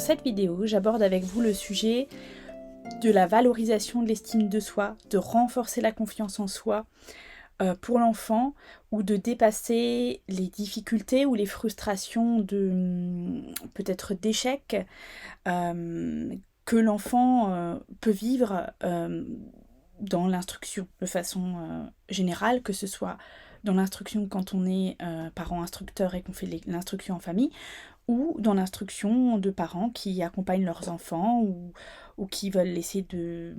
cette vidéo, j'aborde avec vous le sujet de la valorisation de l'estime de soi, de renforcer la confiance en soi pour l'enfant ou de dépasser les difficultés ou les frustrations de peut-être d'échecs que l'enfant peut vivre dans l'instruction de façon générale, que ce soit dans l'instruction quand on est parent instructeur et qu'on fait l'instruction en famille, ou dans l'instruction de parents qui accompagnent leurs enfants ou qui veulent essayer de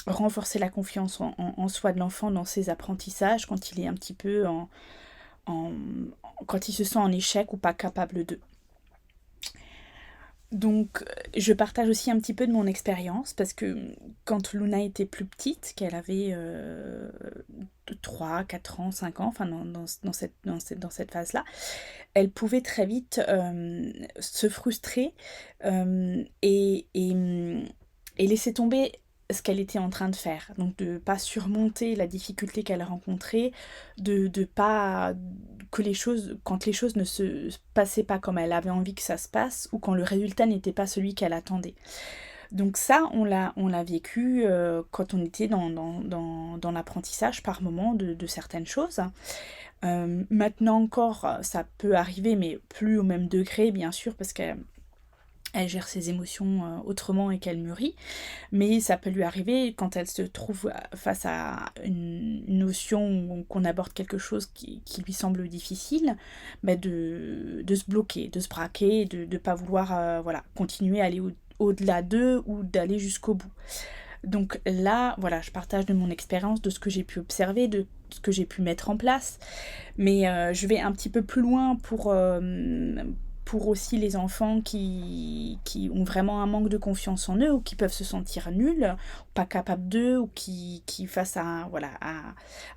renforcer la confiance en soi de l'enfant dans ses apprentissages quand il est un petit peu quand il se sent en échec ou pas capable de. Donc, je partage aussi un petit peu de mon expérience parce que quand Luna était plus petite, qu'elle avait 3, 4 ans, 5 ans, enfin dans cette phase-là, elle pouvait très vite se frustrer et laisser tomber ce qu'elle était en train de faire. Donc de ne pas surmonter la difficulté qu'elle rencontrait, de pas que quand les choses ne se passaient pas comme elle avait envie que ça se passe, ou quand le résultat n'était pas celui qu'elle attendait. Donc ça, on l'a vécu quand on était dans l'apprentissage par moment de certaines choses. Maintenant encore, ça peut arriver, mais plus au même degré, bien sûr, parce qu'elle gère ses émotions autrement et qu'elle mûrit. Mais ça peut lui arriver quand elle se trouve face à une notion qu'on aborde quelque chose qui lui semble difficile, de se bloquer, de se braquer, de ne pas vouloir continuer à aller au-delà d'eux ou d'aller jusqu'au bout. Donc là, voilà, je partage de mon expérience, de ce que j'ai pu observer, de ce que j'ai pu mettre en place. Mais je vais un petit peu plus loin pour aussi les enfants qui ont vraiment un manque de confiance en eux ou qui peuvent se sentir nuls, pas capables d'eux ou qui face à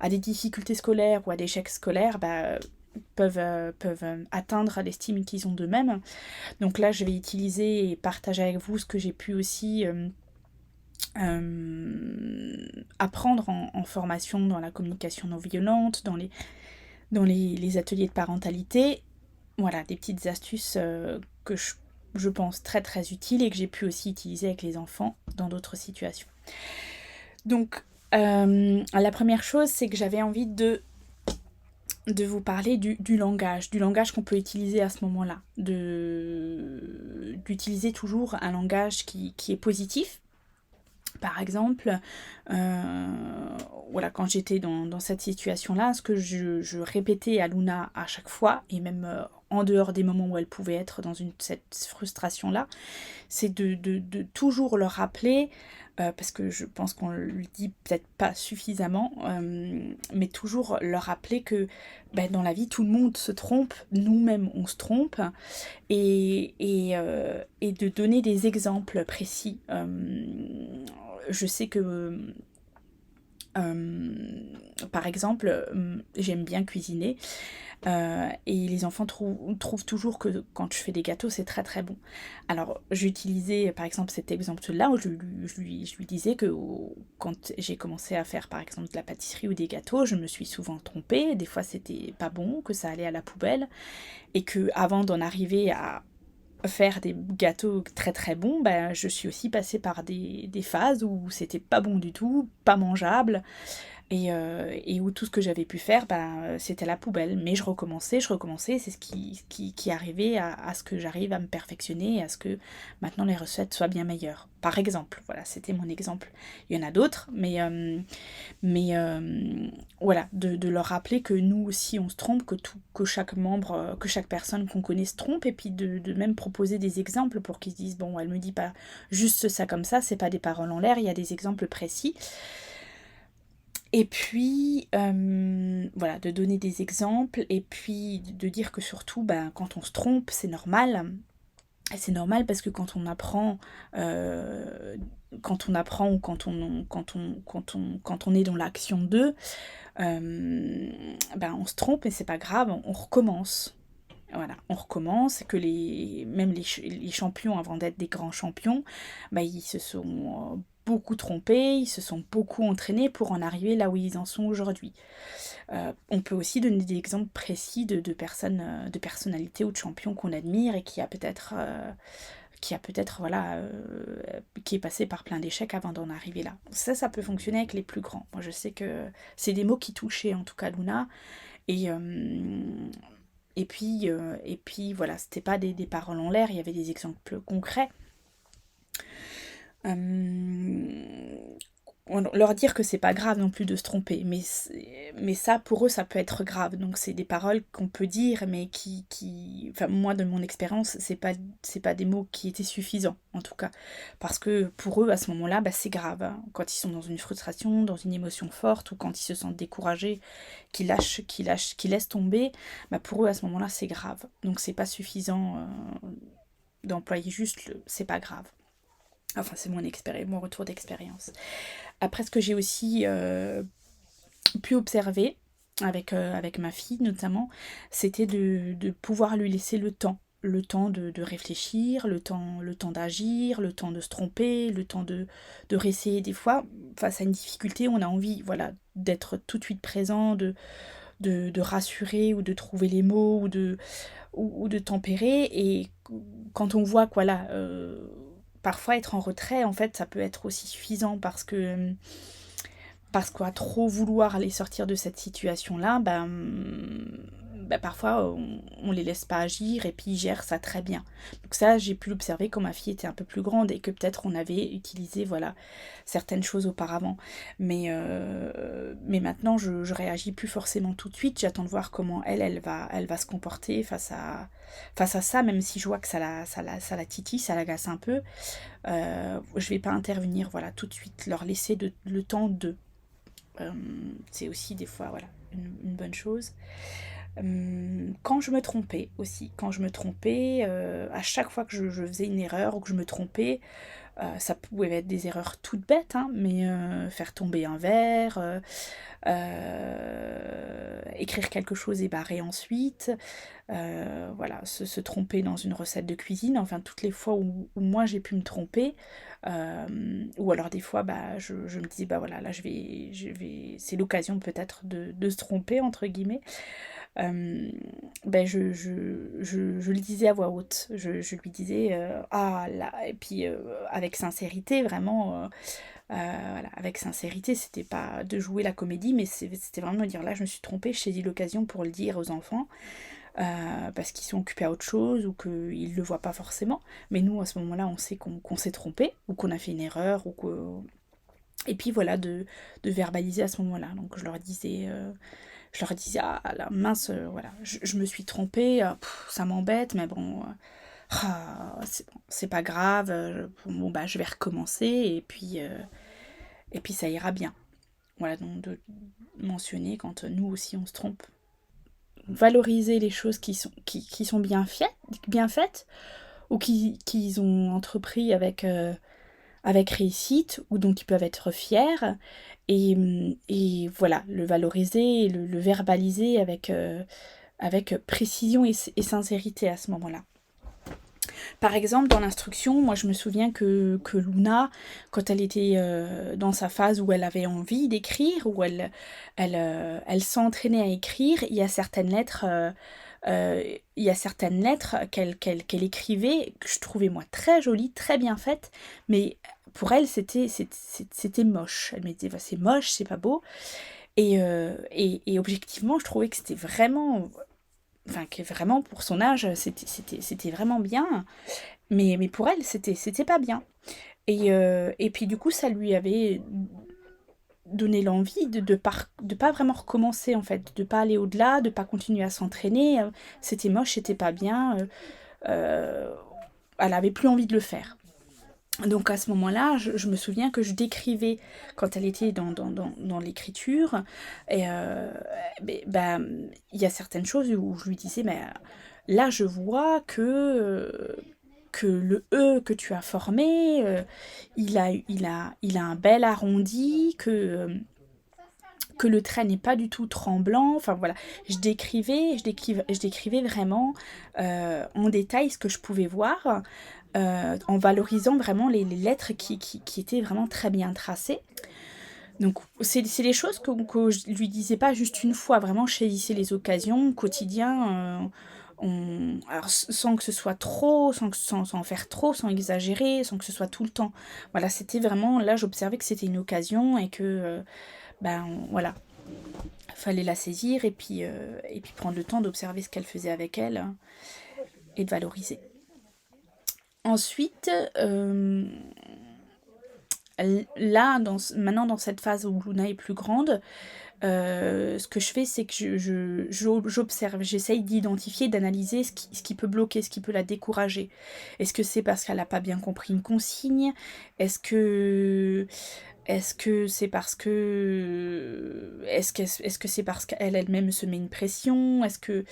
des difficultés scolaires ou à des échecs scolaires, peuvent atteindre l'estime qu'ils ont d'eux-mêmes. Donc là, je vais utiliser et partager avec vous ce que j'ai pu aussi apprendre en formation dans la communication non violente, dans les ateliers de parentalité. Voilà, des petites astuces que je pense très très utiles et que j'ai pu aussi utiliser avec les enfants dans d'autres situations. Donc, la première chose, c'est que j'avais envie de vous parler du langage qu'on peut utiliser à ce moment-là, d'utiliser toujours un langage qui est positif. Par exemple, quand j'étais dans cette situation-là, ce que je répétais à Luna à chaque fois, et même en dehors des moments où elle pouvait être dans cette frustration-là, c'est de toujours leur rappeler, parce que je pense qu'on le dit peut-être pas suffisamment, mais toujours leur rappeler que dans la vie, tout le monde se trompe, nous-mêmes on se trompe, et de donner des exemples précis. Je sais que, par exemple, j'aime bien cuisiner, et les enfants trouvent toujours que quand je fais des gâteaux, c'est très très bon. Alors, j'utilisais par exemple cet exemple-là où je lui disais que quand j'ai commencé à faire par exemple de la pâtisserie ou des gâteaux, je me suis souvent trompée, des fois c'était pas bon, que ça allait à la poubelle, et que avant d'en arriver à faire des gâteaux très très bons, je suis aussi passée par des phases où c'était pas bon du tout, pas mangeable, et où tout ce que j'avais pu faire, c'était la poubelle. Mais je recommençais, c'est ce qui arrivait à ce que j'arrive à me perfectionner et à ce que maintenant les recettes soient bien meilleures. Par exemple, voilà, c'était mon exemple. Il y en a d'autres, mais voilà, de leur rappeler que nous aussi on se trompe, que chaque membre, que chaque personne qu'on connaît se trompe, et puis de même proposer des exemples pour qu'ils se disent, bon, elle me dit pas juste ça comme ça, c'est pas des paroles en l'air, il y a des exemples précis. Et puis, de donner des exemples, et puis de dire que surtout, quand on se trompe, c'est normal. Et c'est normal parce que quand on apprend ou quand on est dans l'action d'eux, on se trompe, mais c'est pas grave, on recommence. Voilà, on recommence, que même les champions, avant d'être des grands champions, ils se sont beaucoup trompés, ils se sont beaucoup entraînés pour en arriver là où ils en sont aujourd'hui. On peut aussi donner des exemples précis de personnes, de personnalités ou de champions qu'on admire et qui qui a peut-être, voilà, qui est passé par plein d'échecs avant d'en arriver là. Ça peut fonctionner avec les plus grands. Moi, je sais que c'est des mots qui touchaient, en tout cas, Luna. Et, et puis voilà, c'était pas des paroles en l'air, il y avait des exemples concrets. Leur dire que c'est pas grave non plus de se tromper, mais ça, pour eux, ça peut être grave. Donc c'est des paroles qu'on peut dire, mais enfin moi, de mon expérience, c'est pas des mots qui étaient suffisants, en tout cas. Parce que pour eux, à ce moment-là, bah, c'est grave, hein. Quand ils sont dans une frustration, dans une émotion forte, ou quand ils se sentent découragés, qu'ils laissent tomber, bah, pour eux, à ce moment-là, c'est grave. Donc c'est pas suffisant d'employer juste le c'est pas grave. Enfin, c'est mon retour d'expérience. Après, ce que j'ai aussi pu observer avec ma fille notamment, c'était de pouvoir lui laisser le temps de réfléchir, le temps d'agir, le temps de se tromper, le temps de réessayer. Des fois, face à une difficulté, on a envie, voilà, d'être tout de suite présent, de rassurer ou de trouver les mots ou de tempérer. Et quand on voit que, voilà, parfois être en retrait, en fait, ça peut être aussi suffisant parce qu'à trop vouloir aller sortir de cette situation-là, parfois on les laisse pas agir et puis ils gèrent ça très bien. Donc ça, j'ai pu l'observer quand ma fille était un peu plus grande et que peut-être on avait utilisé, voilà, certaines choses auparavant. Mais maintenant, je réagis plus forcément tout de suite. J'attends de voir comment elle va se comporter face à ça, même si je vois que ça la titille, ça l'agace un peu. Je vais pas intervenir, voilà, tout de suite, leur laisser le temps de. C'est aussi des fois, voilà, une bonne chose. Quand je me trompais aussi, à chaque fois que je faisais une erreur ou que je me trompais, ça pouvait être des erreurs toutes bêtes, hein, mais faire tomber un verre, écrire quelque chose et barrer ensuite, voilà, se tromper dans une recette de cuisine, enfin toutes les fois où moi j'ai pu me tromper, ou alors des fois je me disais bah voilà, là c'est l'occasion peut-être de se tromper entre guillemets. Je le disais à voix haute, je lui disais ah là, et puis avec sincérité vraiment, voilà, avec sincérité, c'était pas de jouer la comédie, mais c'était vraiment de dire là je me suis trompée, je saisis l'occasion pour le dire aux enfants, parce qu'ils sont occupés à autre chose ou qu'ils le voient pas forcément, mais nous à ce moment-là on sait qu'on s'est trompé ou qu'on a fait une erreur ou que... Et puis voilà, de verbaliser à ce moment-là. Donc je leur disais ah la mince, voilà, je me suis trompée, ça m'embête, mais bon, c'est pas grave, bon bah je vais recommencer et puis ça ira bien. Voilà, donc de mentionner quand nous aussi on se trompe. Valoriser les choses qui sont bien faites ou qu'ils ont entrepris avec réussite ou dont ils peuvent être fiers et voilà, le valoriser, le verbaliser avec précision et sincérité à ce moment-là. Par exemple, dans l'instruction, moi je me souviens que Luna, quand elle était dans sa phase où elle avait envie d'écrire, où elle s'entraînait à écrire, il y a certaines lettres, qu'elle écrivait, que je trouvais moi très jolies, très bien faites, mais pour elle c'était moche. Elle me disait bah, c'est moche, c'est pas beau. Et objectivement, je trouvais que c'était vraiment, enfin que vraiment pour son âge, c'était vraiment bien. Mais pour elle, c'était pas bien. Et puis du coup, ça lui avait donné l'envie de pas vraiment recommencer en fait, de pas aller au-delà, de pas continuer à s'entraîner. C'était moche, c'était pas bien. Euh, Elle avait plus envie de le faire. Donc à ce moment-là, je me souviens que je décrivais quand elle était dans l'écriture, et il y a certaines choses où je lui disais, mais là je vois que le E que tu as formé, il a un bel arrondi, que le trait n'est pas du tout tremblant. Enfin voilà, je décrivais vraiment en détail ce que je pouvais voir, en valorisant vraiment les lettres qui étaient vraiment très bien tracées. Donc c'est des choses que je lui disais pas juste une fois, vraiment je saisissais les occasions au quotidien, Alors sans que ce soit trop, sans en faire trop, sans exagérer, sans que ce soit tout le temps. Voilà, c'était vraiment, là j'observais que c'était une occasion et que, voilà, fallait la saisir et puis prendre le temps d'observer ce qu'elle faisait avec elle, hein, et de valoriser. Ensuite, là, maintenant dans cette phase où Luna est plus grande, ce que je fais, c'est que j'observe, j'essaye d'identifier, d'analyser ce qui peut bloquer, ce qui peut la décourager. Est-ce que c'est parce qu'elle n'a pas bien compris une consigne? Est-ce que c'est parce que est-ce que c'est parce qu'elle elle-même se met une pression? Est-ce que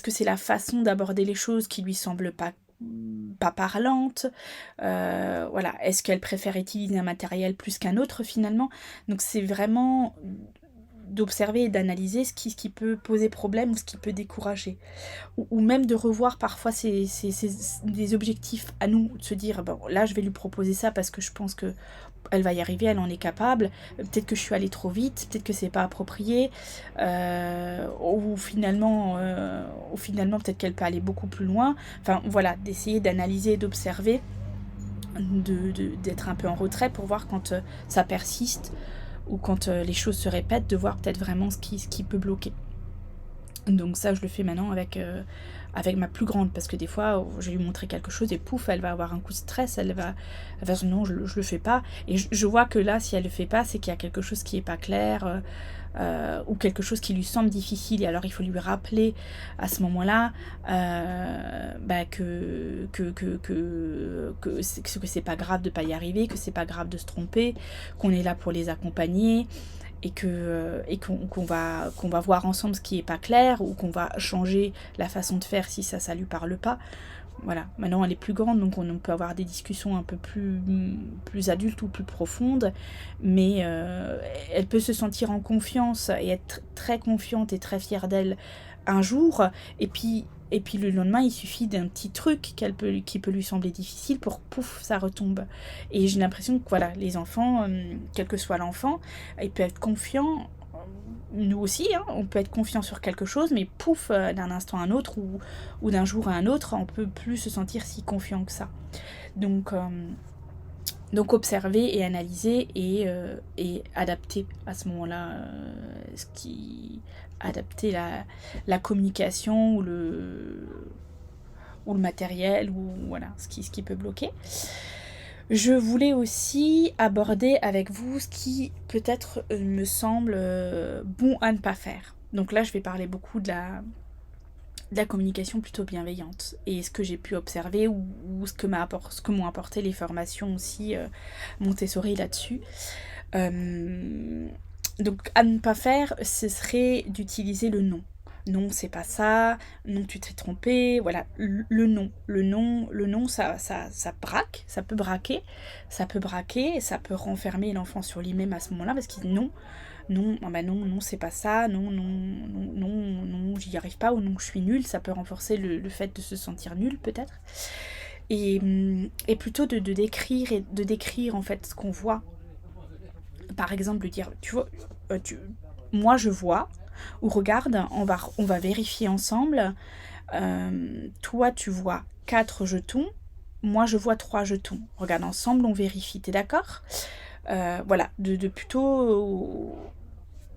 c'est la façon d'aborder les choses qui lui semble pas parlante? Voilà. Est-ce qu'elle préfère utiliser un matériel plus qu'un autre finalement? Donc c'est vraiment d'observer et d'analyser ce qui peut poser problème ou ce qui peut décourager. Ou même de revoir parfois des objectifs à nous, de se dire, bon là je vais lui proposer ça parce que je pense que elle va y arriver, elle en est capable, peut-être que je suis allée trop vite, peut-être que c'est pas approprié, ou finalement peut-être qu'elle peut aller beaucoup plus loin. Enfin voilà, d'essayer d'analyser, d'observer, d'être un peu en retrait pour voir quand ça persiste ou quand les choses se répètent, de voir peut-être vraiment ce qui peut bloquer. Donc ça, je le fais maintenant avec ma plus grande, parce que des fois, je vais lui montrer quelque chose et pouf, elle va avoir un coup de stress, elle va dire non, je le fais pas. Et je vois que là, si elle le fait pas, c'est qu'il y a quelque chose qui est pas clair, ou quelque chose qui lui semble difficile. Et alors, il faut lui rappeler à ce moment-là que c'est pas grave de pas y arriver, que c'est pas grave de se tromper, qu'on est là pour les accompagner, et qu'on va voir ensemble ce qui est pas clair, ou qu'on va changer la façon de faire si ça lui parle pas. Voilà, maintenant elle est plus grande, donc on peut avoir des discussions un peu plus adultes ou plus profondes, mais elle peut se sentir en confiance et être très confiante et très fière d'elle un jour, et puis le lendemain, il suffit d'un petit truc qui peut lui sembler difficile pour pouf, ça retombe. Et j'ai l'impression que voilà, les enfants, quel que soit l'enfant, ils peuvent être confiants. Nous aussi, hein, on peut être confiant sur quelque chose, mais pouf, d'un instant à un autre ou d'un jour à un autre, on peut plus se sentir si confiant que ça. Donc observer et analyser et adapter à ce moment-là adapter la communication ou le matériel, ou voilà, ce qui peut bloquer. Je voulais aussi aborder avec vous ce qui peut-être me semble bon à ne pas faire. Donc là, je vais parler beaucoup de la communication plutôt bienveillante, et ce que j'ai pu observer, ou ce que m'ont apporté les formations aussi Montessori là-dessus. Donc à ne pas faire, ce serait d'utiliser le non. Non, c'est pas ça, non, tu t'es trompé, voilà, le non, ça braque, ça peut braquer, ça peut renfermer l'enfant sur lui-même à ce moment-là, parce qu'il dit non, c'est pas ça, non, j'y arrive pas, ou non, je suis nulle, ça peut renforcer le fait de se sentir nul peut-être. Et plutôt de décrire en fait ce qu'on voit. Par exemple, dire, tu vois, moi je vois, ou regarde, on va vérifier ensemble. Toi tu vois 4 jetons, moi je vois 3 jetons. Regarde, ensemble on vérifie, t'es d'accord? Voilà, de plutôt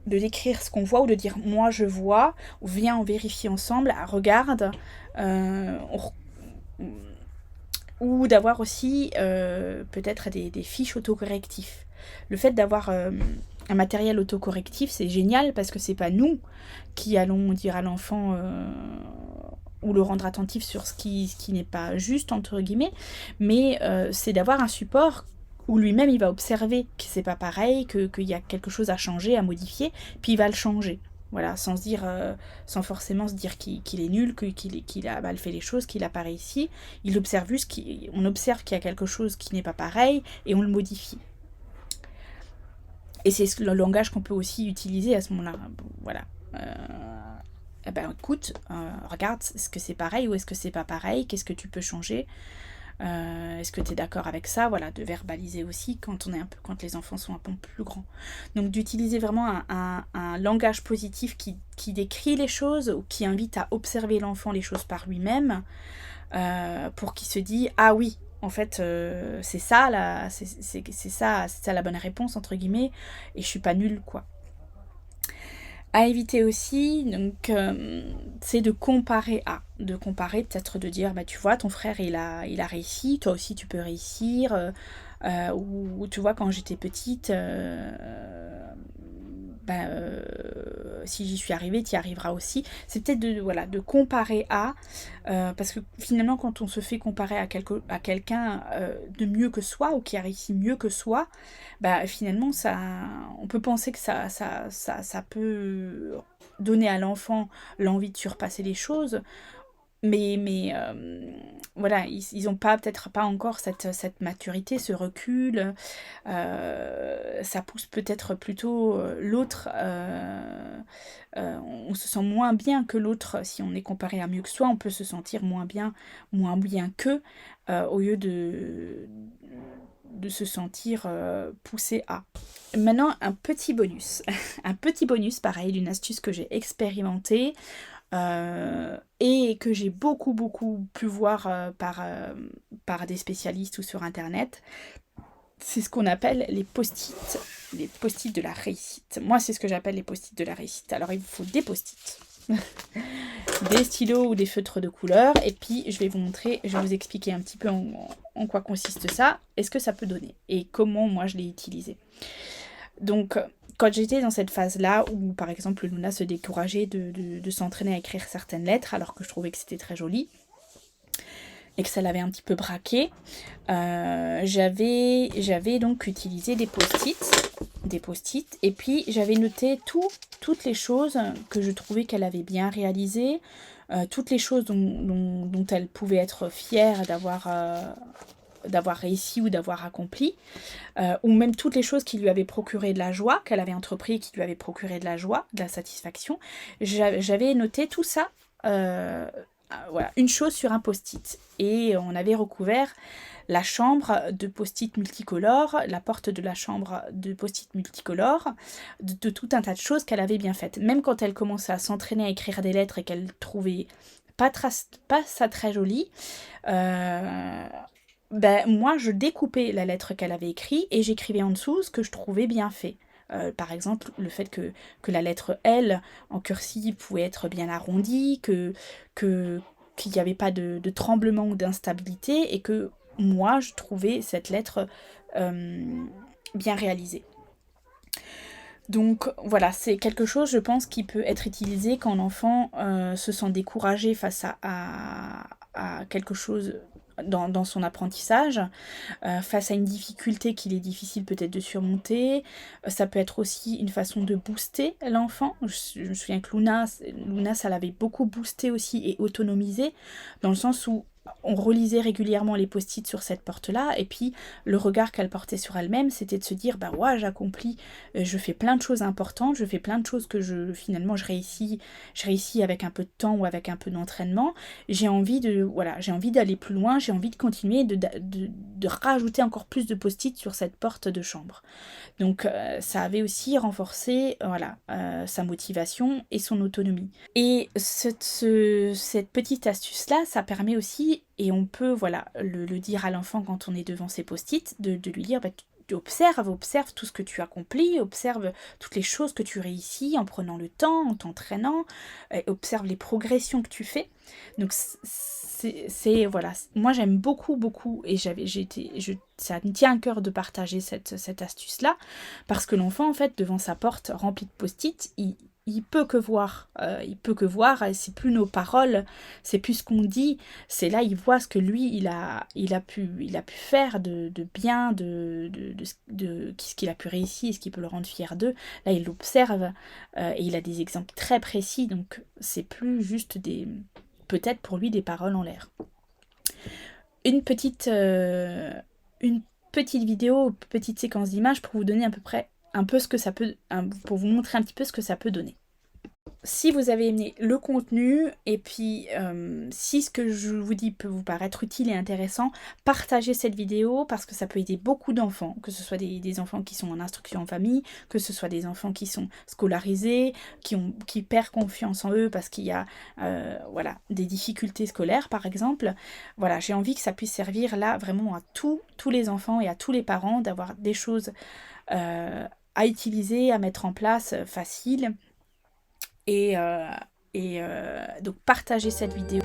de décrire ce qu'on voit, ou de dire moi je vois, ou viens on vérifie ensemble, regarde, ou d'avoir aussi peut-être des fiches autocorrectifs. Le fait d'avoir un matériel autocorrectif, c'est génial, parce que c'est pas nous qui allons dire à l'enfant ou le rendre attentif sur ce qui n'est pas juste, entre guillemets, mais c'est d'avoir un support où lui-même il va observer que c'est pas pareil, qu'il y a quelque chose à changer, à modifier, puis il va le changer. Voilà, sans forcément se dire qu'il est nul, qu'il a mal fait les choses, qu'il a pas réussi. On observe qu'il y a quelque chose qui n'est pas pareil et on le modifie. Et c'est le langage qu'on peut aussi utiliser à ce moment-là. Voilà. Écoute, regarde, est-ce que c'est pareil ou est-ce que c'est pas pareil? Qu'est-ce que tu peux changer? Est-ce que tu es d'accord avec ça? Voilà, de verbaliser aussi quand les enfants sont un peu plus grands. Donc d'utiliser vraiment un langage positif qui décrit les choses ou qui invite à observer l'enfant les choses par lui-même, pour qu'il se dise ah oui, en fait c'est ça là, c'est ça la bonne réponse entre guillemets, et je suis pas nulle quoi. À éviter aussi, donc, c'est de comparer peut-être de dire, bah tu vois, ton frère il a réussi, toi aussi tu peux réussir, ou tu vois, quand j'étais petite, bah, si j'y suis arrivée, tu y arriveras aussi. C'est peut-être de comparer parce que finalement quand on se fait comparer à quelqu'un de mieux que soi, ou qui a réussi mieux que soi, bah finalement on peut penser que ça peut donner à l'enfant l'envie de surpasser les choses, mais voilà, ils n'ont peut-être pas encore cette maturité, ce recul. Ça pousse peut-être plutôt l'autre. On se sent moins bien que l'autre si on est comparé à mieux que soi. On peut se sentir moins bien qu'eux, au lieu de se sentir poussé à. Maintenant, un petit bonus. Un petit bonus, pareil, d'une astuce que j'ai expérimentée. Et que j'ai beaucoup pu voir par des spécialistes ou sur internet, c'est ce qu'on appelle les post-it de la réussite. Moi, c'est ce que j'appelle les post-it de la réussite. Alors, il vous faut des post-it, des stylos ou des feutres de couleur, et puis je vais vous expliquer un petit peu en quoi consiste ça, et ce que ça peut donner, et comment moi je l'ai utilisé. Donc, quand j'étais dans cette phase-là, où par exemple Luna se décourageait de s'entraîner à écrire certaines lettres, alors que je trouvais que c'était très joli, et que ça l'avait un petit peu braqué, j'avais donc utilisé des post-it, et puis j'avais noté toutes les choses que je trouvais qu'elle avait bien réalisées, toutes les choses dont elle pouvait être fière d'avoir réussi ou d'avoir accompli, ou même toutes les choses qui lui avaient procuré de la joie, qu'elle avait entrepris, qui lui avaient procuré de la joie, de la satisfaction. J'avais noté tout ça, voilà, une chose sur un post-it. Et on avait recouvert la chambre de post-it multicolores, la porte de la chambre de post-it multicolores, de tout un tas de choses qu'elle avait bien faites. Même quand elle commençait à s'entraîner à écrire des lettres et qu'elle trouvait pas ça très joli, moi, je découpais la lettre qu'elle avait écrite et j'écrivais en dessous ce que je trouvais bien fait. Par exemple, le fait que la lettre L en cursive pouvait être bien arrondie, qu'il n'y avait pas de tremblement ou d'instabilité, et que moi, je trouvais cette lettre bien réalisée. Donc voilà, c'est quelque chose, je pense, qui peut être utilisé quand l'enfant se sent découragé face à quelque chose dans son apprentissage, face à une difficulté qu'il est difficile peut-être de surmonter. Ça peut être aussi une façon de booster l'enfant. Je me souviens que Luna, ça l'avait beaucoup boosté aussi et autonomisé, dans le sens où on relisait régulièrement les post-it sur cette porte-là, et puis le regard qu'elle portait sur elle-même, c'était de se dire, bah ouais, j'accomplis, je fais plein de choses importantes, je fais plein de choses que finalement je réussis avec un peu de temps ou avec un peu d'entraînement. J'ai envie d'aller plus loin, j'ai envie de continuer, de rajouter encore plus de post-it sur cette porte de chambre. Donc ça avait aussi renforcé sa motivation et son autonomie. Et cette petite astuce-là, ça permet aussi, et on peut le dire à l'enfant quand on est devant ses post-it, de lui dire, tu observe tout ce que tu accomplis, observe toutes les choses que tu réussis en prenant le temps, en t'entraînant, observe les progressions que tu fais. Donc voilà, moi j'aime beaucoup, et ça me tient à cœur de partager cette astuce-là, parce que l'enfant, en fait, devant sa porte remplie de post-it, il peut que voir, c'est plus nos paroles, c'est plus ce qu'on dit, c'est là il voit ce que lui il a pu faire de bien, de ce qu'il a pu réussir, ce qui peut le rendre fier d'eux. Là il l'observe, et il a des exemples très précis, donc c'est plus juste peut-être pour lui des paroles en l'air. Une petite vidéo, petite séquence d'images pour vous donner à peu près un peu ce que ça peut, pour vous montrer un petit peu ce que ça peut donner. si vous avez aimé le contenu et puis si ce que je vous dis peut vous paraître utile et intéressant, partagez cette vidéo parce que ça peut aider beaucoup d'enfants, que ce soit des enfants qui sont en instruction en famille, que ce soit des enfants qui sont scolarisés, qui perdent confiance en eux parce qu'il y a voilà, des difficultés scolaires par exemple. Voilà, j'ai envie que ça puisse servir là vraiment à tous les enfants et à tous les parents d'avoir des choses euh, à utiliser, à mettre en place faciles et donc partagez cette vidéo.